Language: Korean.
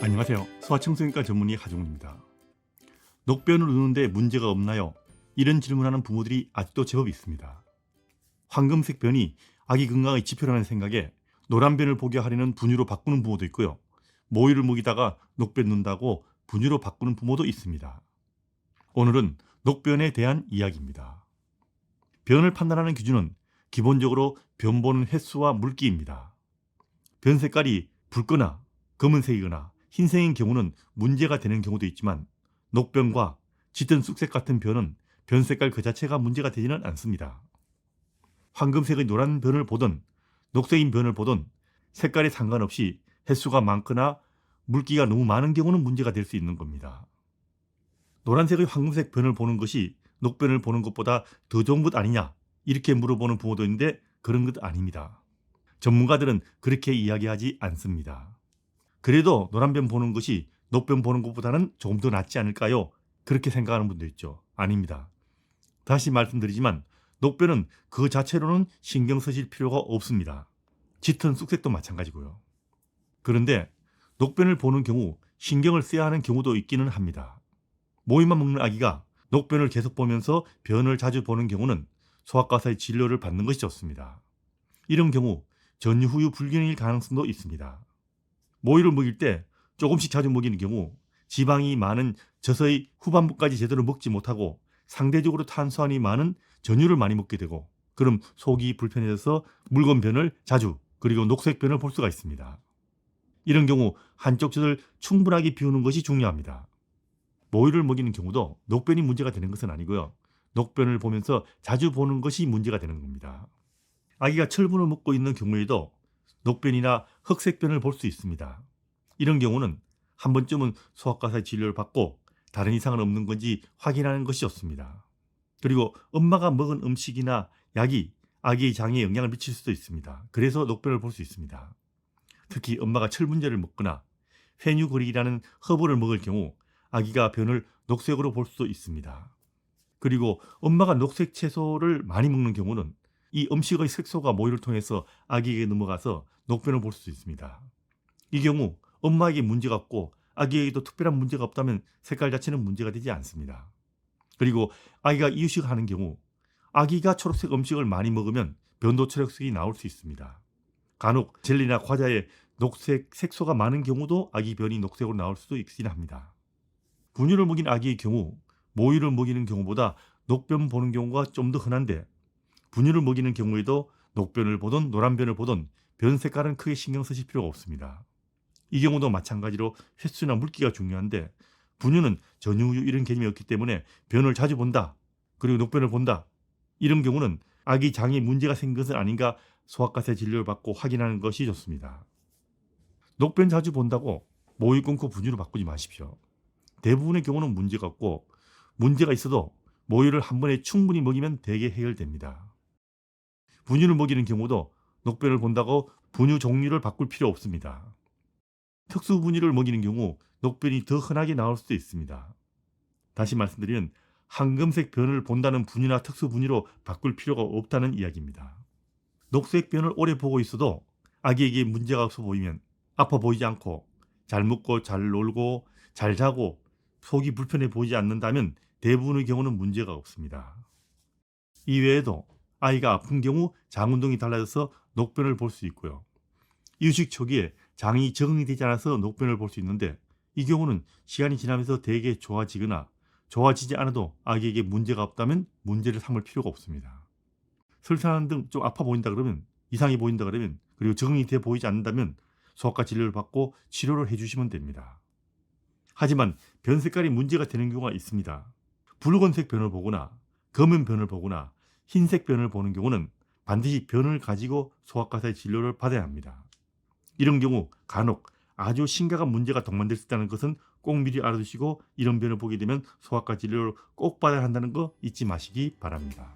안녕하세요. 소아청소년과 전문의 하종훈입니다. 녹변을 누는데 문제가 없나요? 이런 질문하는 부모들이 아직도 제법 있습니다. 황금색 변이 아기 건강의 지표라는 생각에 노란 변을 보게 하려는 분유로 바꾸는 부모도 있고요. 모유를 먹이다가 녹변 넣는다고 분유로 바꾸는 부모도 있습니다. 오늘은 녹변에 대한 이야기입니다. 변을 판단하는 기준은 기본적으로 변 보는 횟수와 물기입니다. 변 색깔이 붉거나 검은색이거나 흰색인 경우는 문제가 되는 경우도 있지만 녹변과 짙은 쑥색 같은 변은 변 색깔 그 자체가 문제가 되지는 않습니다. 황금색의 노란 변을 보든 녹색인 변을 보든 색깔에 상관없이 횟수가 많거나 물기가 너무 많은 경우는 문제가 될 수 있는 겁니다. 노란색의 황금색 변을 보는 것이 녹변을 보는 것보다 더 좋은 것 아니냐 이렇게 물어보는 부모도 있는데 그런 것 아닙니다. 전문가들은 그렇게 이야기하지 않습니다. 그래도 노란변 보는 것이 녹변 보는 것보다는 조금 더 낫지 않을까요? 그렇게 생각하는 분도 있죠. 아닙니다. 다시 말씀드리지만 녹변은 그 자체로는 신경 쓰실 필요가 없습니다. 짙은 쑥색도 마찬가지고요. 그런데 녹변을 보는 경우 신경을 써야 하는 경우도 있기는 합니다. 모유만 먹는 아기가 녹변을 계속 보면서 변을 자주 보는 경우는 소아과사의 진료를 받는 것이 좋습니다. 이런 경우 전후유 불균일 가능성도 있습니다. 모유를 먹일 때 조금씩 자주 먹이는 경우 지방이 많은 젖의 후반부까지 제대로 먹지 못하고 상대적으로 탄수화물이 많은 전유를 많이 먹게 되고 그럼 속이 불편해져서 묽은 변을 자주 그리고 녹색 변을 볼 수가 있습니다. 이런 경우 한쪽 젖을 충분하게 비우는 것이 중요합니다. 모유를 먹이는 경우도 녹변이 문제가 되는 것은 아니고요. 녹변을 보면서 자주 보는 것이 문제가 되는 겁니다. 아기가 철분을 먹고 있는 경우에도 녹변이나 흑색변을 볼 수 있습니다. 이런 경우는 한 번쯤은 소아과사의 진료를 받고 다른 이상은 없는 건지 확인하는 것이 좋습니다. 그리고 엄마가 먹은 음식이나 약이 아기의 장에 영향을 미칠 수도 있습니다. 그래서 녹변을 볼 수 있습니다. 특히 엄마가 철분제를 먹거나 페뉴그릭이라는 허브를 먹을 경우 아기가 변을 녹색으로 볼 수도 있습니다. 그리고 엄마가 녹색 채소를 많이 먹는 경우는 이 음식의 색소가 모유를 통해서 아기에게 넘어가서 녹변을 볼 수 있습니다. 이 경우 엄마에게 문제가 없고 아기에게도 특별한 문제가 없다면 색깔 자체는 문제가 되지 않습니다. 그리고 아기가 이유식을 하는 경우 아기가 초록색 음식을 많이 먹으면 변도 초록색이 나올 수 있습니다. 간혹 젤리나 과자에 녹색 색소가 많은 경우도 아기 변이 녹색으로 나올 수도 있긴 합니다. 분유를 먹인 아기의 경우 모유를 먹이는 경우보다 녹변 보는 경우가 좀 더 흔한데 분유를 먹이는 경우에도 녹변을 보든 노란변을 보든 변 색깔은 크게 신경 쓰실 필요가 없습니다. 이 경우도 마찬가지로 횟수나 물기가 중요한데 분유는 전유우유 이런 개념이 없기 때문에 변을 자주 본다 그리고 녹변을 본다 이런 경우는 아기 장에 문제가 생긴 것은 아닌가 소아과사 진료를 받고 확인하는 것이 좋습니다. 녹변 자주 본다고 모유 끊고 분유로 바꾸지 마십시오. 대부분의 경우는 문제가 없고 문제가 있어도 모유를 한 번에 충분히 먹이면 대개 해결됩니다. 분유를 먹이는 경우도 녹변을 본다고 분유 종류를 바꿀 필요 없습니다. 특수 분유를 먹이는 경우 녹변이 더 흔하게 나올 수도 있습니다. 다시 말씀드리면 황금색 변을 본다는 분유나 특수 분유로 바꿀 필요가 없다는 이야기입니다. 녹색 변을 오래 보고 있어도 아기에게 문제가 없어 보이면 아파 보이지 않고 잘 먹고 잘 놀고 잘 자고 속이 불편해 보이지 않는다면 대부분의 경우는 문제가 없습니다. 이외에도 아이가 아픈 경우 장 운동이 달라져서 녹변을 볼 수 있고요. 이유식 초기에 장이 적응이 되지 않아서 녹변을 볼 수 있는데 이 경우는 시간이 지나면서 대개 좋아지거나 좋아지지 않아도 아기에게 문제가 없다면 문제를 삼을 필요가 없습니다. 설사하는 등 좀 아파 보인다 그러면 이상이 보인다 그러면 그리고 적응이 돼 보이지 않는다면 소아과 진료를 받고 치료를 해주시면 됩니다. 하지만 변 색깔이 문제가 되는 경우가 있습니다. 붉은색 변을 보거나 검은 변을 보거나 흰색 변을 보는 경우는 반드시 변을 가지고 소아과사의 진료를 받아야 합니다. 이런 경우 간혹 아주 심각한 문제가 동반될 수 있다는 것은 꼭 미리 알아두시고 이런 변을 보게 되면 소아과 진료를 꼭 받아야 한다는 거 잊지 마시기 바랍니다.